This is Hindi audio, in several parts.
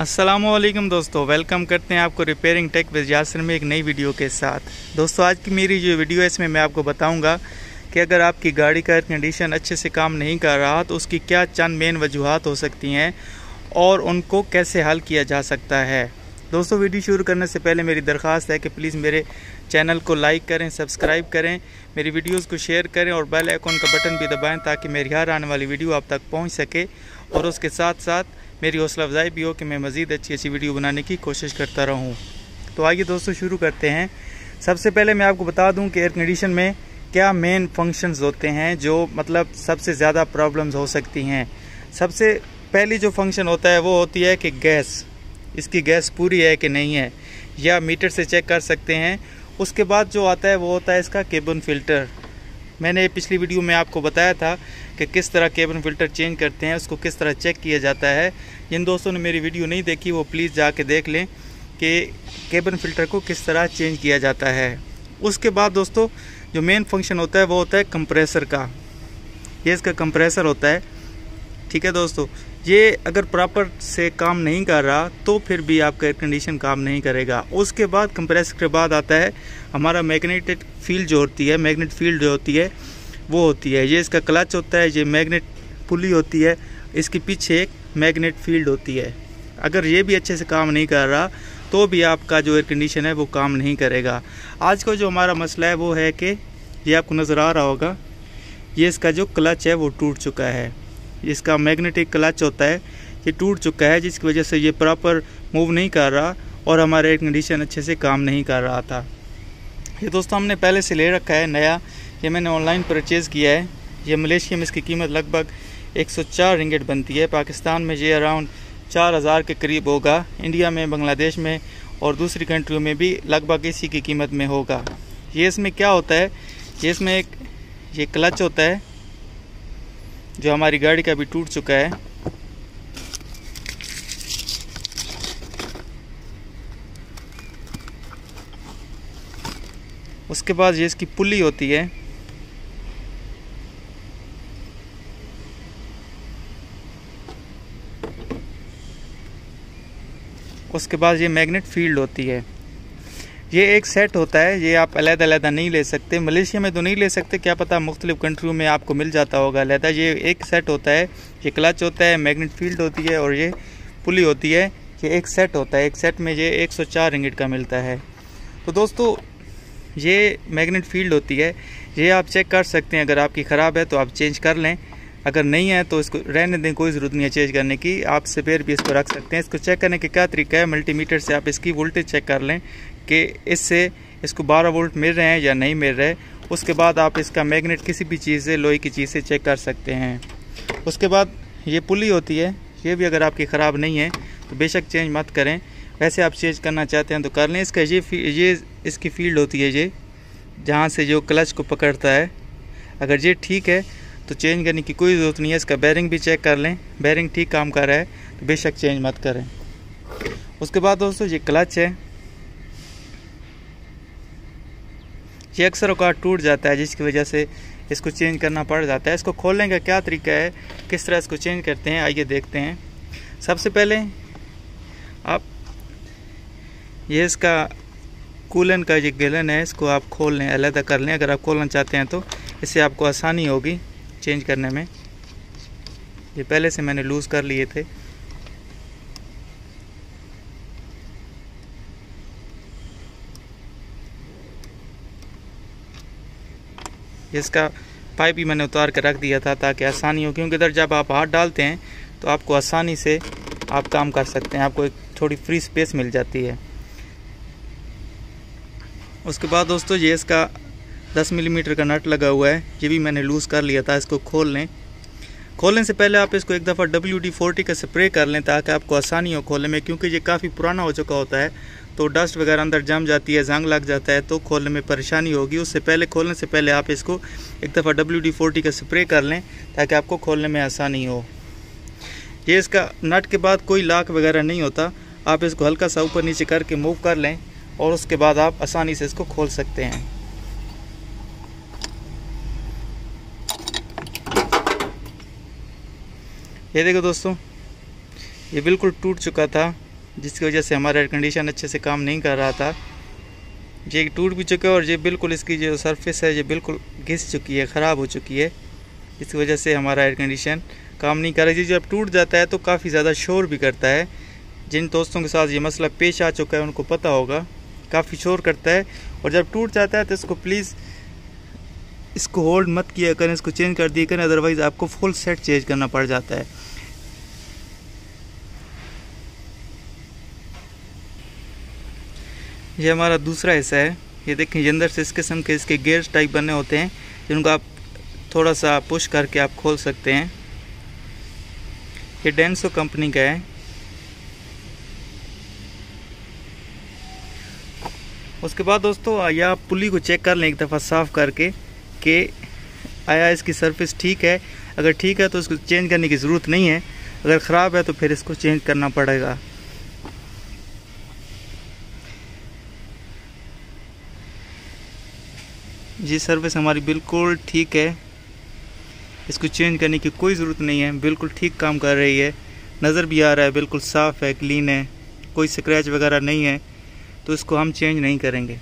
अस्सलामुअलैकुम दोस्तों, वेलकम करते हैं आपको रिपेयरिंग टेक विद यासिर में एक नई वीडियो के साथ। दोस्तों, आज की मेरी जो वीडियो है इसमें मैं आपको बताऊंगा कि अगर आपकी गाड़ी का एयर कंडीशन अच्छे से काम नहीं कर रहा तो उसकी क्या चंद मेन वजूहात हो सकती हैं और उनको कैसे हल किया जा सकता है। दोस्तों, वीडियो शुरू करने से पहले मेरी दरख्वास्त है कि प्लीज़ मेरे चैनल को लाइक करें, सब्सक्राइब करें, मेरी वीडियोज़ को शेयर करें और बेल आइकन का बटन भी दबाएँ ताकि मेरी हर आने वाली वीडियो आप तक पहुँच सके और उसके साथ साथ मेरी हौसला अफजाई भी हो कि मैं मज़ीद अच्छी वीडियो बनाने की कोशिश करता रहूं। तो आइए दोस्तों शुरू करते हैं। सबसे पहले मैं आपको बता दूं कि एयर कंडीशन में क्या मेन फंक्शंस होते हैं जो मतलब सबसे ज़्यादा प्रॉब्लम्स हो सकती हैं। सबसे पहली जो फंक्शन होता है वो होती है कि गैस, इसकी गैस पूरी है कि नहीं है, या मीटर से चेक कर सकते हैं। उसके बाद जो आता है वो होता है इसका केबिन फ़िल्टर। मैंने पिछली वीडियो में आपको बताया था कि किस तरह केबिन फ़िल्टर चेंज करते हैं, उसको किस तरह चेक किया जाता है। जिन दोस्तों ने मेरी वीडियो नहीं देखी वो प्लीज़ जाके देख लें कि केबिन फ़िल्टर को किस तरह चेंज किया जाता है। उसके बाद दोस्तों जो मेन फंक्शन होता है वो होता है कंप्रेसर का। ये इसका कंप्रेसर होता है, ठीक है दोस्तों। ये अगर प्रॉपर से काम नहीं कर रहा तो फिर भी आपका एयर कंडीशन काम नहीं करेगा। उसके बाद कंप्रेसर के बाद आता है हमारा मैग्नेटिक फील्ड जो होती है, मैग्नेट फील्ड जो होती है वो होती है, ये इसका क्लच होता है, ये मैग्नेट पुली होती है, इसके पीछे एक मैग्नेट फील्ड होती है। अगर ये भी अच्छे से काम नहीं कर रहा तो भी आपका जो एयर कंडीशन है वो काम नहीं करेगा। आज का जो हमारा मसला है वो है कि ये आपको नज़र आ रहा होगा, ये इसका जो क्लच है वो टूट चुका है। इसका मैग्नेटिक क्लच होता है, ये टूट चुका है, जिसकी वजह से ये प्रॉपर मूव नहीं कर रहा और हमारा एयर कंडीशन अच्छे से काम नहीं कर रहा था। ये दोस्तों हमने पहले से ले रखा है नया, ये मैंने ऑनलाइन परचेज़ किया है। ये मलेशिया में इसकी कीमत लगभग 104 रिंगिट बनती है। पाकिस्तान में ये अराउंड 4000 के करीब होगा। इंडिया में, बांग्लादेश में और दूसरी कंट्रियों में भी लगभग इसी की कीमत में होगा। ये इसमें क्या होता है, ये इसमें एक ये क्लच होता है जो हमारी गाड़ी का भी टूट चुका है। उसके बाद ये इसकी पुली होती है, उसके बाद ये मैग्नेट फील्ड होती है। ये एक सेट होता है, ये आप अलग-अलग नहीं ले सकते। मलेशिया में तो नहीं ले सकते, क्या पता मुख्तलिफ कंट्रियों में आपको मिल जाता होगा अलग। ये एक सेट होता है, ये क्लच होता है, मैग्नेट फील्ड होती है और ये पुली होती है। ये एक सेट होता है, एक सेट में ये 104 रिंगिट का मिलता है। तो दोस्तों ये मैग्नेट फील्ड होती है, ये आप चेक कर सकते हैं। अगर आपकी ख़राब है तो आप चेंज कर लें, अगर नहीं है तो इसको रहने दें, कोई ज़रूरत नहीं है चेंज करने की। आप स्पेयर भी इसको रख सकते हैं। इसको चेक करने का क्या तरीका है, मल्टीमीटर से आप इसकी वोल्टेज चेक कर लें कि इससे इसको 12 वोल्ट मिल रहे हैं या नहीं मिल रहे। उसके बाद आप इसका मैग्नेट किसी भी चीज़ से, लोहे की चीज़ से चेक कर सकते हैं। उसके बाद ये पुली होती है, ये भी अगर आपकी ख़राब नहीं है तो बेशक चेंज मत करें। वैसे आप चेंज करना चाहते हैं तो कर लें। इसका ये इसकी फील्ड होती है, ये जहाँ से जो क्लच को पकड़ता है, अगर ये ठीक है तो चेंज करने की कोई ज़रूरत नहीं है। इसका बैरिंग भी चेक कर लें, बैरिंग ठीक काम कर रहा है तो बेशक चेंज मत करें। उसके बाद दोस्तों ये क्लच है, ये अक्सर औकात टूट जाता है जिसकी वजह से इसको चेंज करना पड़ जाता है। इसको खोलने का क्या तरीका है, किस तरह इसको चेंज करते हैं, आइए देखते हैं। सबसे पहले आप ये इसका कूलन का जो गैलन है इसको आप खोल लें, अलग कर लें। अगर आप खोलना चाहते हैं तो इससे आपको आसानी होगी चेंज करने में। ये पहले से मैंने लूज़ कर लिए थे। इसका पाइप भी मैंने उतार कर रख दिया था ताकि आसानी हो, क्योंकि इधर जब आप हाथ डालते हैं तो आपको आसानी से आप काम कर सकते हैं, आपको एक थोड़ी फ्री स्पेस मिल जाती है। उसके बाद दोस्तों ये इसका 10 मिलीमीटर का नट लगा हुआ है, ये भी मैंने लूज़ कर लिया था। इसको खोल लें। खोलने से पहले आप इसको एक दफ़ा WD-40 का स्प्रे कर लें ताकि आपको आसानी हो खोलने में, क्योंकि ये काफ़ी पुराना हो चुका होता है तो डस्ट वगैरह अंदर जम जाती है, जंग लग जाता है तो खोलने में परेशानी होगी। उससे पहले, खोलने से पहले आप इसको एक दफ़ा WD-40 का स्प्रे कर लें ताकि आपको खोलने में आसानी हो। ये इसका नट के बाद कोई लॉक वगैरह नहीं होता, आप इसको हल्का सा ऊपर नीचे करके मूव कर लें और उसके बाद आप आसानी से इसको खोल सकते हैं। ये देखो दोस्तों, ये बिल्कुल टूट चुका था, जिसकी वजह से हमारा एयर कंडीशन अच्छे से काम नहीं कर रहा था। ये टूट भी चुका है और ये बिल्कुल इसकी जो सरफेस है ये बिल्कुल घिस चुकी है, ख़राब हो चुकी है। इसकी वजह से हमारा एयर कंडीशन काम नहीं कर रहा है। जब टूट जाता है तो काफ़ी ज़्यादा शोर भी करता है। जिन दोस्तों के साथ ये मसला पेश आ चुका है उनको पता होगा, काफ़ी शोर करता है। और जब टूट जाता है तो इसको प्लीज़ इसको होल्ड मत किया करें, इसको चेंज कर दिया करें, अदरवाइज़ आपको फुल सेट चेंज करना पड़ जाता है। ये हमारा दूसरा हिस्सा है। ये देखें, ये अंदर से इस किस्म के इसके गेयर्स टाइप बने होते हैं जिनको आप थोड़ा सा पुश करके आप खोल सकते हैं। ये डेंसो कंपनी का है। उसके बाद दोस्तों आइए आप पुली को चेक कर लें एक दफ़ा साफ़ करके कि आया इसकी सरफेस ठीक है। अगर ठीक है तो इसको चेंज करने की ज़रूरत नहीं है, अगर ख़राब है तो फिर इसको चेंज करना पड़ेगा। जी सरफेस हमारी बिल्कुल ठीक है, इसको चेंज करने की कोई ज़रूरत नहीं है, बिल्कुल ठीक काम कर रही है। नज़र भी आ रहा है बिल्कुल साफ़ है, क्लीन है, कोई स्क्रैच वगैरह नहीं है, तो इसको हम चेंज नहीं करेंगे।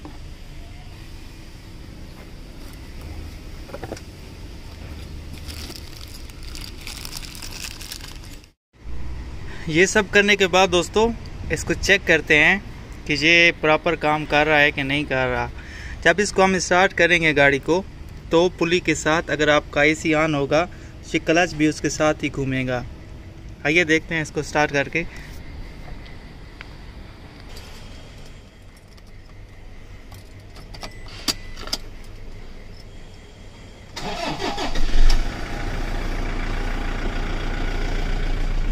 ये सब करने के बाद दोस्तों इसको चेक करते हैं कि ये प्रॉपर काम कर रहा है कि नहीं कर रहा। जब इसको हम स्टार्ट करेंगे गाड़ी को तो पुली के साथ अगर आपका एसी ऑन होगा, ये क्लच भी उसके साथ ही घूमेगा। आइए देखते हैं इसको स्टार्ट करके।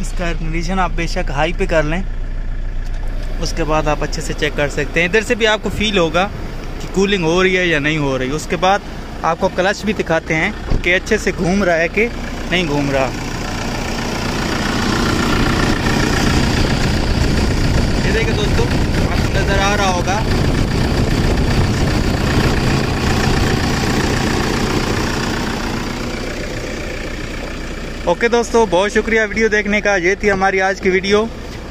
इसका एयर कंडीशन आप बेशक हाई पे कर लें, उसके बाद आप अच्छे से चेक कर सकते हैं। इधर से भी आपको फील होगा कि कूलिंग हो रही है या नहीं हो रही। उसके बाद आपको क्लच भी दिखाते हैं कि अच्छे से घूम रहा है कि नहीं घूम रहा। ये देखिए दोस्तों, आपको नज़र आ रहा होगा। ओके दोस्तों, बहुत शुक्रिया वीडियो देखने का। ये थी हमारी आज की वीडियो।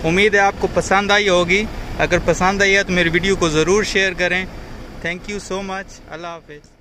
उम्मीद है आपको पसंद आई होगी। अगर पसंद आई है तो मेरी वीडियो को ज़रूर शेयर करें। Thank you so much. Allah हाफिज़।